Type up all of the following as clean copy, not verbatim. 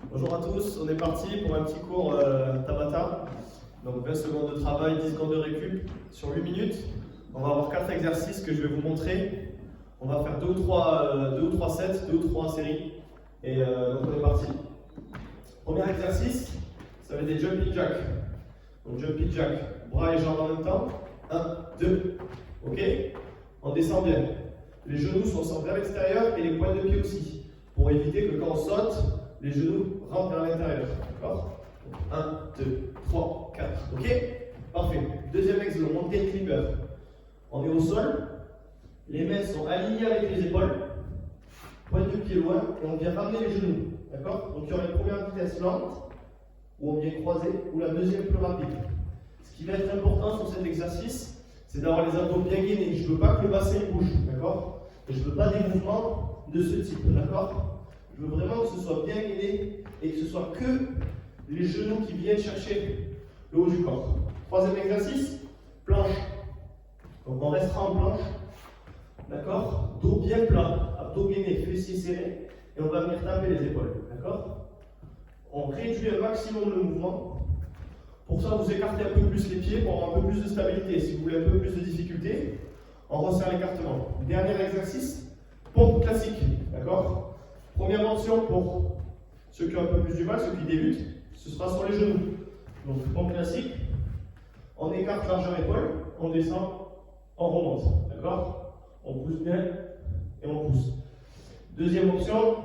Bonjour à tous, on est parti pour un petit cours Tabata. Donc 20 secondes de travail, 10 secondes de récup sur 8 minutes. On va avoir 4 exercices que je vais vous montrer. On va faire 2 ou 3 sets, 2 ou 3 séries. Et donc on est parti. Premier exercice, ça va être des jumping jacks. Donc jumping jack, bras et jambes en même temps. 1, 2. Ok? On descend bien. Les genoux sont vers l'extérieur et les pointes de pied aussi. Pour éviter que quand on saute, les genoux rentrent vers l'intérieur. D'accord? 1, 2, 3, 4. Ok? Parfait. Deuxième exo, mountain climber. On est au sol. Les mains sont alignées avec les épaules. Pointe de pied loin et on vient ramener les genoux. D'accord? Donc il y aura une première vitesse lente où on vient croiser ou la deuxième plus rapide. Ce qui va être important sur cet exercice, c'est d'avoir les abdos bien gainés. Je ne veux pas que le bassin bouge. D'accord? Et je ne veux pas des mouvements de ce type. D'accord? Je veux vraiment que ce soit bien gainé et que ce soit que les genoux qui viennent chercher le haut du corps. Troisième exercice, planche. Donc on restera en planche. D'accord? Dos bien plat, abdos gainés, fessiers serrés. Et on va venir taper les épaules. D'accord? On réduit un maximum le mouvement. Pour ça, vous écartez un peu plus les pieds pour avoir un peu plus de stabilité. Si vous voulez un peu plus de difficulté, on resserre l'écartement. Dernier exercice, pompe classique. D'accord? Première option pour ceux qui ont un peu plus du mal, ceux qui débutent, ce sera sur les genoux. Donc pompe classique, on écarte largeur épaule, on descend, on remonte. D'accord? On pousse bien et on pousse. Deuxième option,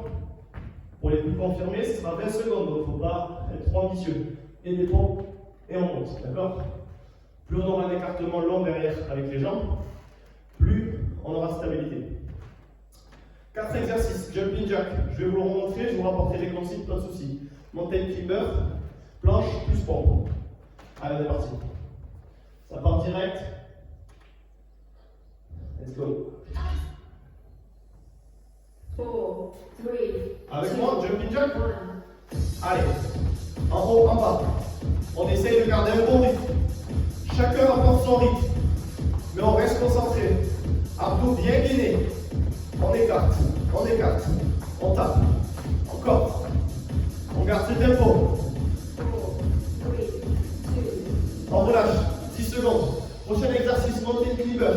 pour les plus confirmés, ce sera 20 secondes, donc il ne faut pas être trop ambitieux. Et des pompes et on monte. D'accord? Plus on aura un écartement long derrière avec les jambes, plus on aura stabilité. 4 exercices, jumping jack, je vais vous le remontrer, je vous rapporterai les consignes, pas de soucis. Mountain climber, planche plus pompe. Allez, on est parti. Ça part direct. Let's go. 4, 3, Avec moi, jumping jack. Allez, en haut, en bas. On essaye de garder un bon rythme. Chacun apporte son rythme. Mais on reste concentré. Abdos bien gainés. On écarte, on tape. Encore. On garde ce tempo. 4, 3, 2, On relâche. 10 secondes. Prochain exercice, mountain climber.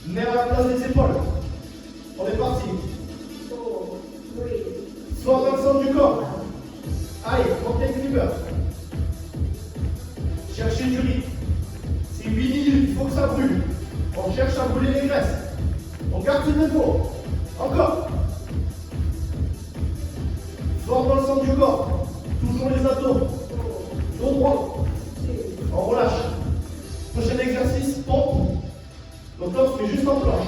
Nerf à la place des épaules. On est parti. 4, 3, Soit dans le centre du corps. Allez, mountain climber. Cherchez du rythme. C'est 8 minutes, il faut que ça brûle. On cherche à brûler les graisses. On garde ce tempo. Encore. Fort dans le centre du corps. Toujours les abdos. Dos droit. On relâche. Prochain exercice, pompe. Donc là, on se met juste en planche.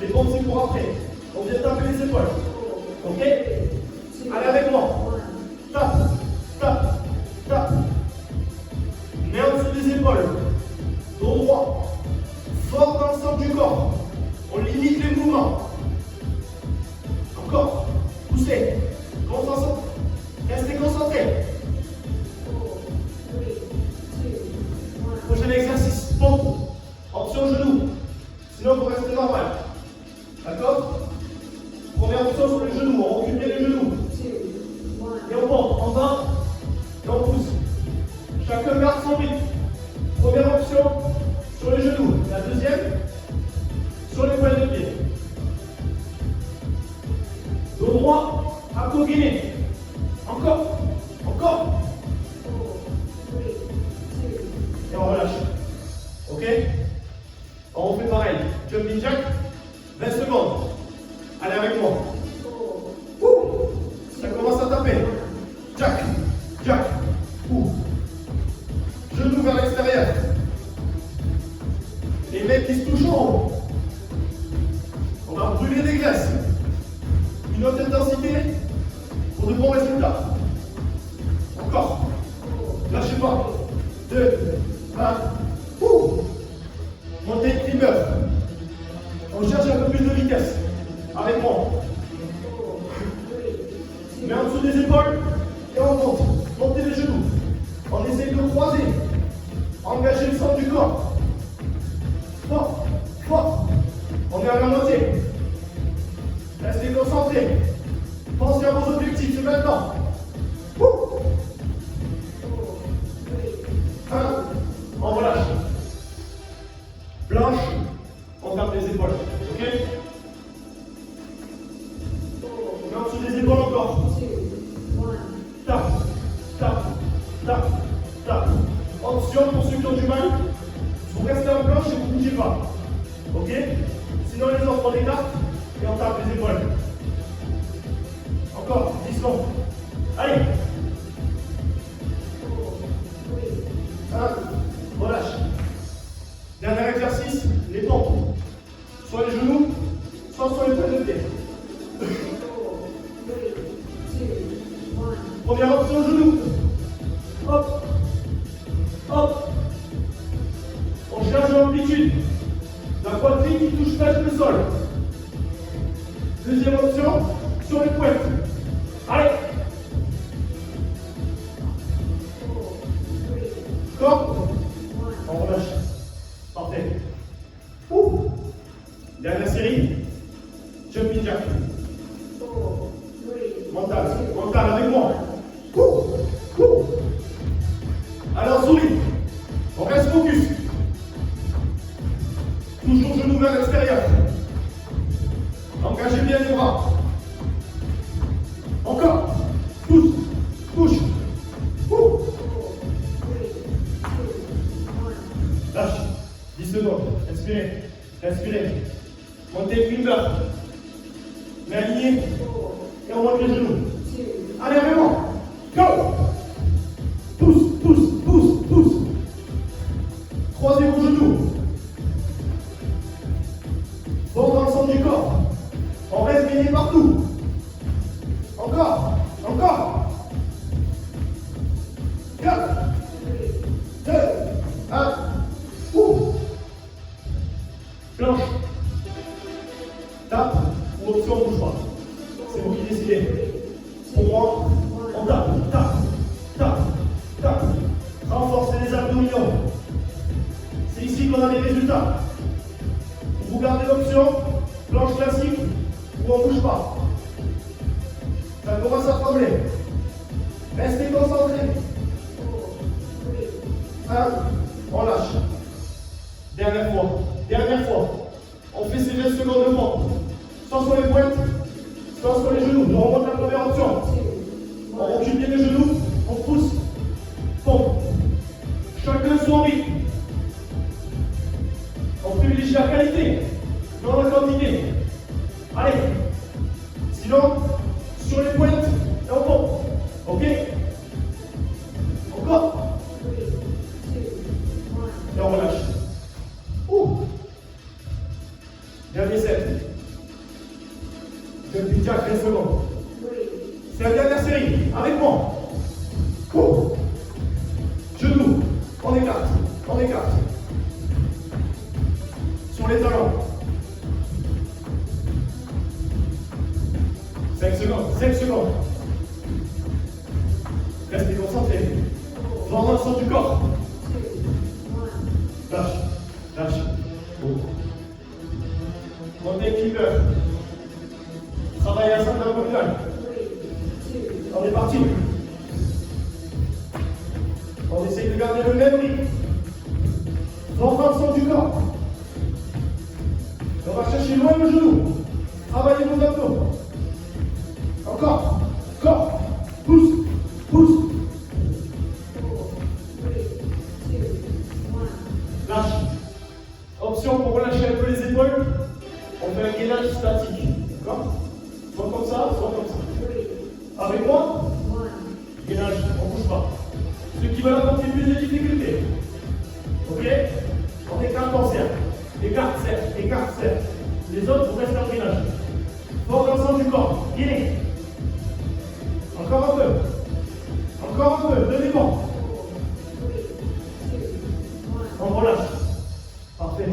Les pompes, c'est pour après. On vient taper les épaules. Ok? Allez avec moi. Tape, tape, tape. Mets en dessous des épaules. Dos droit. Fort dans le centre du corps. On limite les mouvements. Encore. Poussez. Concentrez. Restez concentrés. 4, 3, 2, 1. Prochain exercice. Pompe. Option genou. Sinon, vous restez normal. D'accord? Première option sur les genoux. On recule bien les genoux. 2, Et on pompe. En bas. Et on pousse. Chacun garde son rythme. Première option sur les genoux. La deuxième sur les pointes de pied. Dos droit, abdos gainés. Encore. 4, 3, 2, Et on relâche. Ok? On refait pareil. Jumping jack, 20 secondes. Allez avec moi. 4, Ouh. Ça commence à taper. Jack, jack. Ouh. Genoux vers l'extérieur. Les mecs qui se touchent en haut. On va brûler des graisses. Une haute intensité pour de bons résultats. Encore. Lâchez pas. 2, 1. Ouh. Montez le climber. On cherche un peu plus de vitesse. Avec moi. Mets en dessous des épaules et on monte. Montez les genoux. On essaie de croiser. Engagez le centre du corps. Fort, fort. On est à la moitié. Restez concentrés. Pensez à vos objectifs, c'est maintenant. Ouh. on écarte et on tape les épaules. Encore, 10 secondes. Allez. 1, relâche. Dernier exercice, les pompes. Soit les genoux, soit sur les pointes de pied. Première option, genoux. Hop. Hop. On cherche l'amplitude. La poitrine qui touche presque le sol. Deuxième option, sur les pointes. Allez. Corps. On relâche. Parfait. Ouh. Dernière série. Jumping jack. Mental. Mental avec moi. Ouh. Ouh. Alors souris. On reste focus. Toujours genoux vers l'extérieur. Engagez bien les bras. Encore. Pousse. Push. Ouh. Lâche. 10 secondes. Respirez. Respirez. Montez une barre. Mais aligné. Et on monte les genoux. Allez, vraiment. Go. Pousse, pousse, pousse, pousse. Croisez vos genoux. Bon dans le centre du corps. On reste gainé partout. Encore. Encore. 4, 2, 1. Ouh. Planche. Tape ou option bouge pas. C'est vous qui décidez. Pour moi, on tape, tape, tape, tape. Renforcez les abdominaux. C'est ici qu'on a les résultats. Vous gardez l'option, planche classique, ou on ne bouge pas. Ça commence à trembler. Restez concentrés. 1, on lâche. Dernière fois, dernière fois. On fait ces 20 secondes de pompe. Soit sur les pointes, soit sur les genoux. On remonte la première option. On recule bien les genoux, on pousse, pompe. Chacun son rythme. On privilégie la qualité, non la quantité. Allez. Sinon, sur les pointes, et on pompe. Ok? Encore. Et on relâche. Ouh. Dernier set. Jumping jack, 20 secondes. C'est la dernière série. Avec moi. Ouh. Genoux. On écarte. On écarte. Sur les talons. 5 secondes. 5 secondes. Restez concentrés. Vent dans le centre du corps. Lâche. Lâche. Montez climber. Travaillez à 5 abdominales. On est parti. On essaye de garder le même rythme. Vent dans le centre du corps. On va chercher loin le genou. Travaillez vos abdos. Encore. Corps. Pousse. Pousse. Lâche. Option pour relâcher un peu les épaules. On fait un gainage statique. D'accord? Soit comme ça, soit comme ça. Avec moi, gainage, on ne bouge pas. Ceux qui veulent apporter plus de difficultés. Ok? On écarte, on serre. Écarte, serre. Écarte, serre. Les autres, vous restez en gainage. Fort dans le centre du corps. Guinée. Encore un peu. Encore un peu. Deuxième bon. On relâche. Parfait.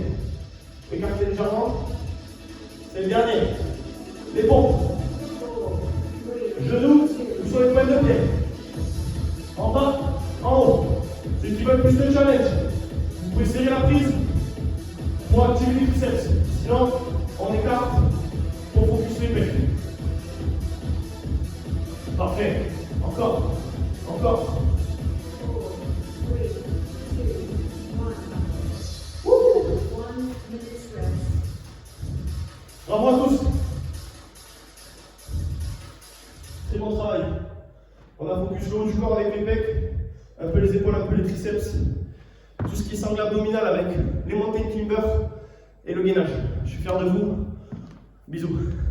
Écartez légèrement. C'est le dernier. Les pompes. Genoux ou sur les pointes de pied. En bas, en haut. Ceux qui veulent plus de challenge, vous pouvez serrer la prise pour activer les biceps. Sinon, on écarte pour focus les pecs. Parfait. Encore. Encore. Bravo à tous. Très bon travail. On a focus le haut du corps avec les pecs, un peu les épaules, un peu les triceps. Tout ce qui est sangle abdominal avec les mountain climbers et le gainage. Je suis fier de vous. Bisous.